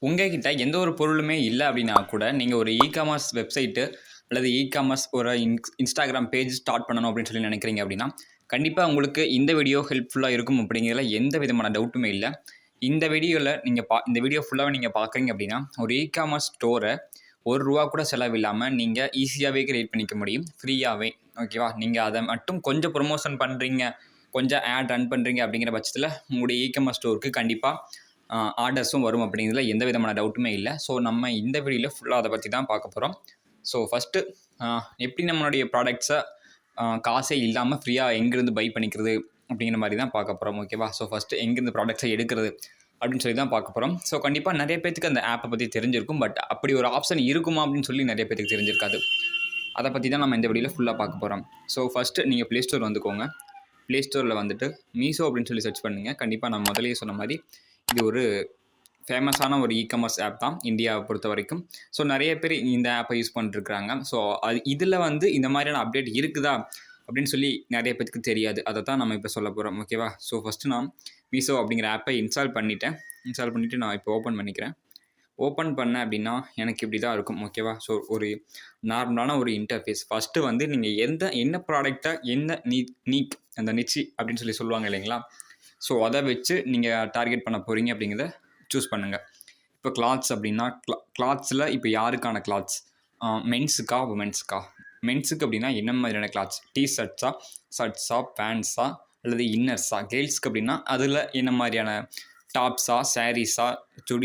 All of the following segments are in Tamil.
உங்ககிட்ட எந்த ஒரு பொருளுமே இல்ல அப்படின்னா கூட, நீங்க ஒரு இ-காமர்ஸ் வெப்சைட்டு அல்லது இ-காமர்ஸ் ஒரு இன்ஸ்டாகிராம் பேஜ் ஸ்டார்ட் பண்ணணும் அப்படின்னு சொல்லி நினைக்கிறீங்க அப்படின்னா, கண்டிப்பா உங்களுக்கு இந்த வீடியோ ஹெல்ப்ஃபுல்லா இருக்கும் அப்படிங்கிறதுல எந்த விதமான டவுட்டுமே இல்ல. இந்த வீடியோ ஃபுல்லாவே நீங்க பார்க்குறீங்க அப்படின்னா, ஒரு இ-காமர்ஸ் ஸ்டோர ரூ. 1 கூட செலவில்லாம நீங்க ஈஸியாவே கிரியேட் பண்ணிக்க முடியும். ஃப்ரீயாவே. ஓகேவா? நீங்க அத மட்டும் கொஞ்சம் ப்ரமோஷன் பண்றீங்க, கொஞ்சம் ஆட் ரன் பண்றீங்க அப்படிங்கிற பட்சத்தில உங்களுடைய இ-காமர்ஸ் ஸ்டோருக்கு கண்டிப்பா ஆர்டர்ஸும் வரும் அப்படிங்கிறதுல எந்த விதமான டவுட்டுமே இல்ல. ஸோ நம்ம இந்த வீடியோல ஃபுல்லா அத பத்தி தான் பார்க்க போறோம். ஸோ ஃபர்ஸ்ட்டு எப்படி நம்மளுடைய ப்ராடக்ட்ஸ காசே இல்லாம ஃப்ரீயா எங்கேருந்து பை பண்ணிக்கிறது அப்படிங்கிற மாரி தான் பார்க்க போறோம். ஓகேவா? ஸோ ஃபர்ஸ்ட்டு எங்கேருந்து ப்ராடக்ட்ஸ எடுக்கிறது அப்படின்னு சொல்லி தான் பார்க்க போறோம். ஸோ கண்டிப்பா நெறைய பேத்துக்கு அந்த ஆப்ப பத்தி தெரிஞ்சிருக்கும். பட் அப்படி ஒரு ஆப்ஷன் இருக்குமா அப்படின்னு சொல்லி நெறைய பேத்துக்கு தெரிஞ்சிருக்காது. அத பத்தி தான் நம்ம இந்த வீடியோல ஃபுல்லா பார்க்க போறோம். ஸோ ஃபர்ஸ்ட்டு நீங்க Play Store வந்துக்கோங்க. Play Storeல வந்துட்டு மீஷோ அப்படின்னு சொல்லி சர்ச் பண்ணுங்க. கண்டிப்பா நான் முதல்லயே சொன்ன மாரி இது ஒரு ஃபேமஸான ஒரு இ-காமர்ஸ் ஆப் தான் இந்தியாவை பொறுத்த வரைக்கும். ஸோ நிறைய பேர் இந்த ஆப்பை யூஸ் பண்ணிட்டுருக்காங்க. ஸோ இதில் வந்து இந்த மாதிரியான அப்டேட் இருக்குதா அப்படின்னு சொல்லி நிறைய பேருக்கு தெரியாது. அதை தான் நம்ம இப்போ சொல்ல போகிறோம். ஓகேவா? ஸோ ஃபஸ்ட்டு நான் மீஷோ அப்படிங்கிற ஆப்பை இன்ஸ்டால் பண்ணிவிட்டு நான் இப்போ ஓப்பன் பண்ணிக்கிறேன். ஓப்பன் பண்ணேன் அப்படின்னா எனக்கு இப்படி தான் இருக்கும். ஓகேவா? ஸோ ஒரு நார்மலான ஒரு இன்டர்ஃபேஸ். ஃபஸ்ட்டு வந்து நீங்கள் என்ன ப்ராடக்டை என்ன அந்த நிச்சி அப்படின்னு சொல்லி சொல்லுவாங்க இல்லைங்களா? ஸோ அதை வச்சு நீங்கள் டார்கெட் பண்ண போகிறீங்க அப்படிங்கிறத சூஸ் பண்ணுங்கள். இப்போ கிளாத்ஸ் அப்படின்னா கிளாத்ஸில் இப்போ யாருக்கான கிளாத்ஸ்? மென்ஸுக்கா உமன்ஸுக்கா? மென்ஸுக்கு அப்படின்னா என்ன மாதிரியான கிளாத்ஸ்? ஷர்ட்ஸா பேண்ட்ஸா அல்லது இன்னர்ஸா? கேர்ள்ஸ்க்கு அப்படின்னா அதில் என்ன மாதிரியான டாப்ஸா சாரீஸா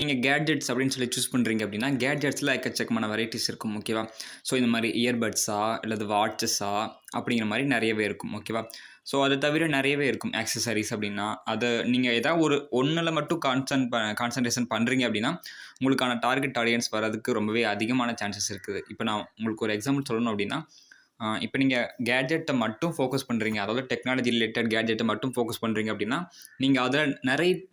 நீங்கள் கேட்ஜெட்ஸ் அப்படின்னு சொல்லி சூஸ் பண்ணுறீங்க அப்படின்னா கேட்ஜெட்ஸில் எக்கச்சக்கமான வெரைட்டிஸ் இருக்கும். ஓகேவா? ஸோ இந்த மாதிரி இயர்பட்ஸா அல்லது வாட்சஸா அப்படிங்கிற மாதிரி நிறையவே இருக்கும். ஓகேவா? ஸோ அதை தவிர நிறையவே இருக்கும் ஆக்சசரிஸ் அப்படின்னா அதை நீங்கள் ஏதாவது ஒன்றில் மட்டும் கான்சன்ட்ரேஷன் பண்ணுறீங்க அப்படின்னா உங்களுக்கான டார்கெட் ஆடியன்ஸ் வரதுக்கு ரொம்பவே அதிகமான சான்சஸ் இருக்குது. இப்போ நான் உங்களுக்கு ஒரு எக்ஸாம்பிள் சொல்லணும் அப்படின்னா இப்போ நீங்கள் கேட்ஜெட்டை மட்டும் ஃபோக்கஸ் பண்ணுறீங்க, அதாவது டெக்னாலஜி ரிலேட்டட் கேட்ஜெட்டை மட்டும் ஃபோக்கஸ் பண்ணுறீங்க அப்படின்னா நீங்கள் அதில்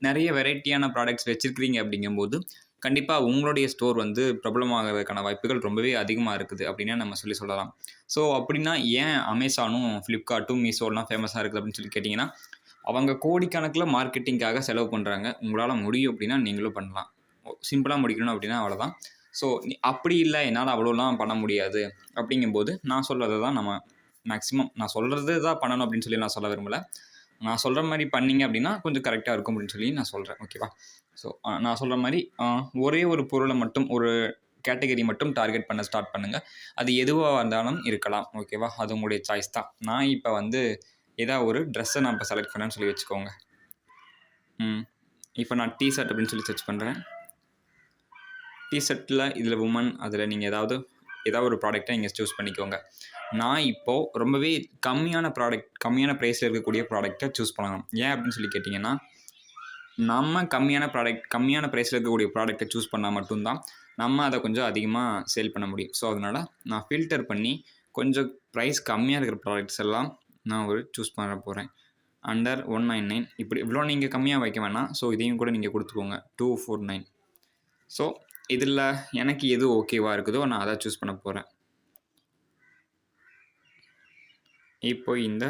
நிறைய வெரைட்டியான ப்ராடக்ட்ஸ் வச்சுருக்கிறீங்க அப்படிங்கும்போது கண்டிப்பாக உங்களுடைய ஸ்டோர் வந்து பிரபலமாகிறதுக்கான வாய்ப்புகள் ரொம்பவே அதிகமாக இருக்குது அப்படின்னா நம்ம சொல்லலாம். ஸோ அப்படின்னா ஏன் அமேசானும் ஃப்ளிப்கார்ட்டும் மீஷோலாம் ஃபேமஸாக இருக்குது அப்படின்னு சொல்லி கேட்டிங்கன்னா அவங்க கோடிக்கணக்கில் மார்க்கெட்டிங்காக செலவு பண்ணுறாங்க. உங்களால் முடியும் அப்படின்னா நீங்களும் பண்ணலாம். சிம்பிளாக முடிக்கணும் அப்படின்னா அவ்வளோதான். ஸோ அப்படி இல்லை என்னால் அவ்வளோலாம் பண்ண முடியாது அப்படிங்கும்போது நான் சொல்கிறத தான் நம்ம மேக்ஸிமம் நான் சொல்கிறது தான் பண்ணணும் அப்படின்னு சொல்லி நான் சொல்ல விரும்பலை. நான் சொல்கிற மாதிரி பண்ணிங்க அப்படின்னா கொஞ்சம் கரெக்டாக இருக்கும் அப்படின்னு சொல்லி நான் சொல்கிறேன். ஓகேவா? ஸோ நான் சொல்கிற மாதிரி ஒரே ஒரு பொருளை மட்டும் ஒரு கேட்டகரி மட்டும் டார்கெட் பண்ண ஸ்டார்ட் பண்ணுங்கள். அது எதுவாக இருந்தாலும் இருக்கலாம். ஓகேவா? அது உங்களுடைய சாய்ஸ் தான். நான் இப்போ வந்து ஏதாவது ஒரு ட்ரெஸ்ஸை நான் இப்போ செலக்ட் பண்ணேன்னு சொல்லி வச்சுக்கோங்க. இப்போ நான் டிஷர்ட் அப்படின்னு சொல்லி சர்ச் பண்ணுறேன். டிஷர்ட்டில் இதில் உமன் அதில் நீங்கள் ஏதாவது ஒரு ப்ராடக்டை நீங்கள் சூஸ் பண்ணிக்கோங்க. நான் இப்போது ரொம்பவே கம்மியான ப்ரைஸில் இருக்கக்கூடிய ப்ராடக்டை சூஸ் பண்ணலாம். ஏன் அப்படின்னு சொல்லி கேட்டிங்கன்னா நம்ம கம்மியான ப்ரைஸில் இருக்கக்கூடிய ப்ராடக்டை சூஸ் பண்ணால் மட்டும்தான் நம்ம அதை கொஞ்சம் அதிகமாக சேல் பண்ண முடியும். ஸோ அதனால் நான் ஃபில்டர் பண்ணி கொஞ்சம் ப்ரைஸ் கம்மியாக இருக்கிற ப்ராடக்ட்ஸ் எல்லாம் நான் சூஸ் பண்ண போகிறேன். அண்டர் 199 இப்படி இவ்வளோ நீங்கள் கம்மியாக வைக்க வேணாம். ஸோ இதையும் கூட நீங்கள் கொடுத்துக்கோங்க 249. ஸோ இதில் எனக்கு எது ஓகேவாக இருக்குதோ நான் அதை சூஸ் பண்ண போகிறேன். இப்போ இந்த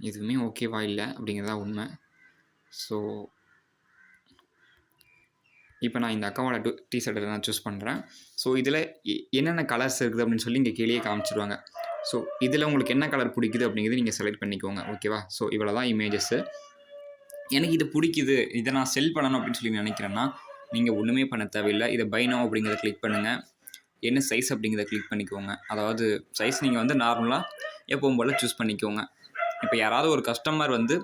எதுவுமே ஓகேவா இல்லை அப்படிங்கிறதா உண்மை. ஸோ இப்போ நான் இந்த அக்காவோட டிஷர்ட்டை நான் சூஸ் பண்ணுறேன். ஸோ இதில் என்னென்ன கலர்ஸ் இருக்குது அப்படின்னு சொல்லி இங்கே கீழே காமிச்சிடுவாங்க. ஸோ இதில் உங்களுக்கு என்ன கலர் பிடிக்குது அப்படிங்கிறது நீங்கள் செலக்ட் பண்ணிக்கோங்க. ஓகேவா? ஸோ இவ்வளோ தான் இமேஜஸ்ஸு. எனக்கு இது பிடிக்குது, இதை நான் செல் பண்ணணும் அப்படின்னு சொல்லி நினைக்கிறேன்னா நீங்கள் ஒன்றுமே பண்ண தேவையில்லை. இதை பை நவ் அப்படிங்கிறத கிளிக் பண்ணுங்கள். என்ன சைஸ் அப்படிங்கிறத கிளிக் பண்ணிக்கோங்க. அதாவது சைஸ் நீங்கள் வந்து நார்மலாக எப்பவும் போல் சூஸ் பண்ணிக்கோங்க. இப்போ யாராவது ஒரு கஸ்டமர் வந்து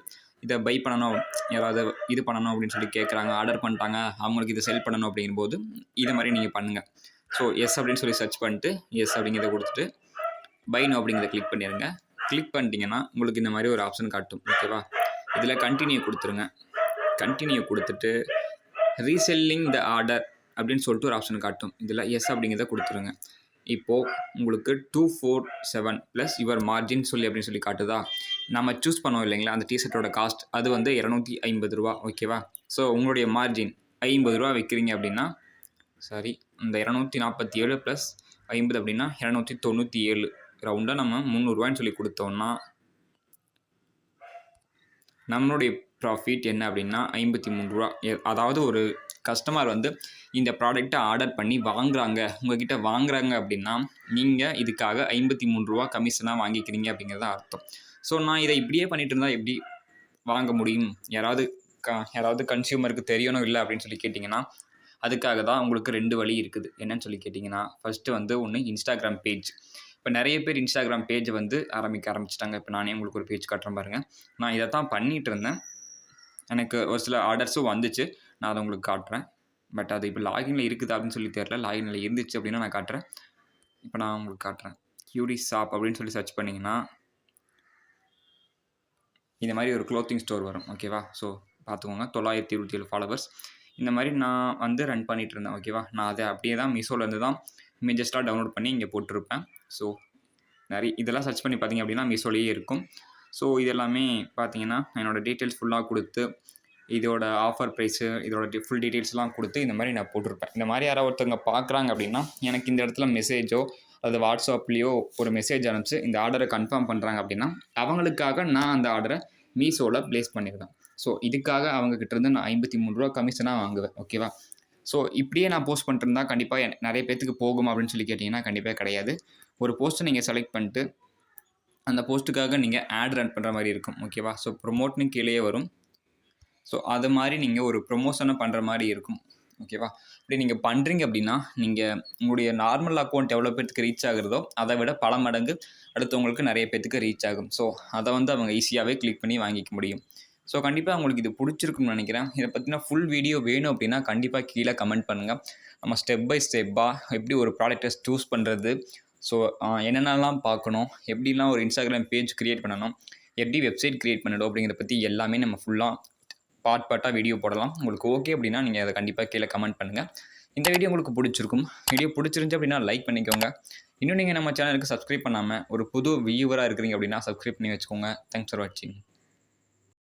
இதை பை பண்ணணும், யாராவது இது பண்ணணும் அப்படின்னு சொல்லி கேட்குறாங்க, ஆர்டர் பண்ணிட்டாங்க, அவங்களுக்கு இதை செல் பண்ணணும் அப்படிங்கும்போது இதை மாதிரி நீங்கள் பண்ணுங்கள். ஸோ எஸ் அப்படின்னு சொல்லி சர்ச் பண்ணிட்டு எஸ் அப்படிங்கிறத கொடுத்துட்டு பை நவ் அப்படிங்கிறத கிளிக் பண்ணிடுங்க. கிளிக் பண்ணிட்டீங்கன்னா உங்களுக்கு இந்த மாதிரி ஒரு ஆப்ஷன் காட்டும். ஓகேவா? இதில் கண்டினியூ கொடுத்துருங்க. கண்டினியூ கொடுத்துட்டு ரீசெல்லிங் த ஆர்டர் அப்படின்னு சொல்லிட்டு ஒரு ஆப்ஷன் காட்டும். இதில் எஸ் அப்படிங்கிறத கொடுத்துருங்க. இப்போது உங்களுக்கு 247 ப்ளஸ் யுவர் மார்ஜின் அப்படின்னு சொல்லி காட்டுதா? நம்ம சூஸ் பண்ணோம் இல்லைங்களா அந்த டிஷர்ட்டோட காஸ்ட் அது வந்து 250 ரூபா. ஓகேவா? ஸோ உங்களுடைய மார்ஜின் 50 ரூபா வைக்கிறீங்க அப்படின்னா சாரி இந்த 247 ப்ளஸ் 50 அப்படின்னா 297 ரவுண்டாக நம்ம 300 சொல்லி கொடுத்தோம்னா நம்மளுடைய ப்ராஃபிட் என்ன அப்படின்னா 53 ரூபா. அதாவது ஒரு கஸ்டமர் வந்து இந்த ப்ராடக்ட்டை ஆர்டர் பண்ணி வாங்குறாங்க, உங்ககிட்ட வாங்குறாங்க அப்படின்னா, நீங்கள் இதுக்காக ரூ. 53 கமிஷனாக வாங்கிக்கிறீங்க அப்படிங்கிறது தான் அர்த்தம். ஸோ நான் இதை இப்படியே பண்ணிட்டு இருந்தால் எப்படி வாங்க முடியும்? யாராவது கன்சியூமருக்கு தெரியணும் இல்லை அப்படின்னு சொல்லி கேட்டிங்கன்னா, அதுக்காக தான் உங்களுக்கு 2 வழி இருக்குது. என்னன்னு சொல்லி கேட்டிங்கன்னா, ஃபர்ஸ்ட்டு வந்து ஒண்ணு இன்ஸ்டாகிராம் பேஜ். இப்போ நெறைய பேர் இன்ஸ்டாகிராம் பேஜ் வந்து ஆரம்பிச்சுட்டாங்க. இப்போ நானே உங்களுக்கு ஒரு பேஜ் காட்டுறேன் பாருங்க. நான் இத தான் பண்ணிட்டு இருந்தேன். எனக்கு ஒரு சில ஆர்டர்ஸும் வந்துச்சு. நான் அத உங்களுக்கு காட்டுறேன். பட் அது இப்போ லாகின்ல இருக்குதா அப்படின்னு சொல்லி தெரியல. லாகின்ல இருந்துச்சு அப்படின்னா நான் காட்டுறேன். இப்போ நான் உங்களுக்கு காட்டுறேன். கியூரி ஷாப் அப்படின்னு சொல்லி சர்ச் பண்ணீங்கன்னா, இந்த மாதிரி ஒரு க்ளோத்திங் ஸ்டோர் வரும். ஓகேவா? ஸோ பார்த்துக்கோங்க. 927 ஃபாலோவர்ஸ். இந்த மாதிரி நான் வந்து ரன் பண்ணிட்டு இருந்தேன். ஓகேவா? நான் அதை அப்படியே தான் மீஷோலேருந்து தான் இமேஜஸ்லாம் டவுன்லோட் பண்ணி இங்கே போட்டிருப்பேன். ஸோ இதெல்லாம் சர்ச் பண்ணி பார்த்தீங்க அப்படின்னா மீஷோலேயே இருக்கும். ஸோ இது எல்லாமே பார்த்தீங்கன்னா என்னோடய டீட்டெயில்ஸ் ஃபுல்லாக கொடுத்து, இதோட ஆஃபர் ப்ரைஸு, இதோட ஃபுல் டீட்டெயில்ஸ்லாம் கொடுத்து இந்த மாதிரி நான் போட்டிருப்பேன். இந்த மாதிரி யாராவது ஒருத்தவங்க பார்க்குறாங்க அப்படின்னா, எனக்கு இந்த இடத்துல மெசேஜோ அது வாட்ஸ்அப்லேயோ ஒரு மெசேஜ் அனுப்பிச்சு இந்த ஆர்டரை கன்ஃபார்ம் பண்ணுறாங்க அப்படின்னா, அவங்களுக்காக நான் அந்த ஆர்டரை மீஷோவில் ப்ளேஸ் பண்ணிடுவேன். ஸோ இதுக்காக அவங்ககிட்டருந்து நான் ரூ. 53 கமிஷனாக வாங்குவேன். ஓகேவா? ஸோ இப்படியே நான் போஸ்ட் பண்ணிட்டுருந்தா கண்டிப்பாக நிறைய பேத்துக்கு போகும் அப்படின்னு சொல்லி கேட்டிங்கன்னா, கண்டிப்பாக கிடையாது. ஒரு போஸ்ட்டை நீங்கள் செலக்ட் பண்ணிட்டு, அந்த போஸ்ட்டுக்காக நீங்கள் ஆட் ரன் பண்ணுற மாதிரி இருக்கும். ஓகேவா? ஸோ ப்ரொமோட்னு கீழேயே வரும். ஸோ அது மாதிரி நீங்கள் ஒரு ப்ரொமோஷனை பண்ணுற மாதிரி இருக்கும். ஓகேவா? இப்படி நீங்கள் பண்ணுறீங்க அப்படின்னா, நீங்கள் உங்களுடைய நார்மல் அக்கௌண்ட் எவ்வளோ பேத்துக்கு ரீச் ஆகுறதோ, அதை விட பல மடங்கு அடுத்தவங்களுக்கு நிறைய பேத்துக்கு ரீச் ஆகும். ஸோ அதை வந்து அவங்க ஈஸியாகவே கிளிக் பண்ணி வாங்கிக்க முடியும். ஸோ கண்டிப்பாக உங்களுக்கு இது பிடிச்சிருக்கும்னு நினைக்கிறேன். இதை பற்றின ஃபுல் வீடியோ வேணும் அப்படின்னா கண்டிப்பாக கீழே கமெண்ட் பண்ணுங்கள். நம்ம ஸ்டெப் பை ஸ்டெப்பாக எப்படி ஒரு ப்ராடக்ட்டை சூஸ் பண்ணுறது, ஸோ என்னென்னலாம் பார்க்கணும், எப்படிலாம் ஒரு இன்ஸ்டாகிராம் பேஜ் க்ரியேட் பண்ணணும், எப்படி வெப்சைட் க்ரியேட் பண்ணணும் அப்படிங்கிறத பற்றி எல்லாமே நம்ம ஃபுல்லாக பார்ட்டாக வீடியோ போடலாம். உங்களுக்கு ஓகே அப்படின்னா நீங்கள் அதை கண்டிப்பாக கீழே கமெண்ட் பண்ணுங்கள். இந்த வீடியோ உங்களுக்கு பிடிச்சிருக்கும். வீடியோ பிடிச்சிருந்துச்சு அப்படின்னா லைக் பண்ணிக்கோங்க. இன்னும் நீங்கள் நம்ம சேனலுக்கு சப்ஸ்கிரைப் பண்ணாமல் ஒரு புது வியூவராக இருக்கிறீங்க அப்படின்னா சப்ஸ்கிரைப் பண்ணி வச்சுக்கோங்க. தேங்க்ஸ் ஃபார் வாட்சிங்.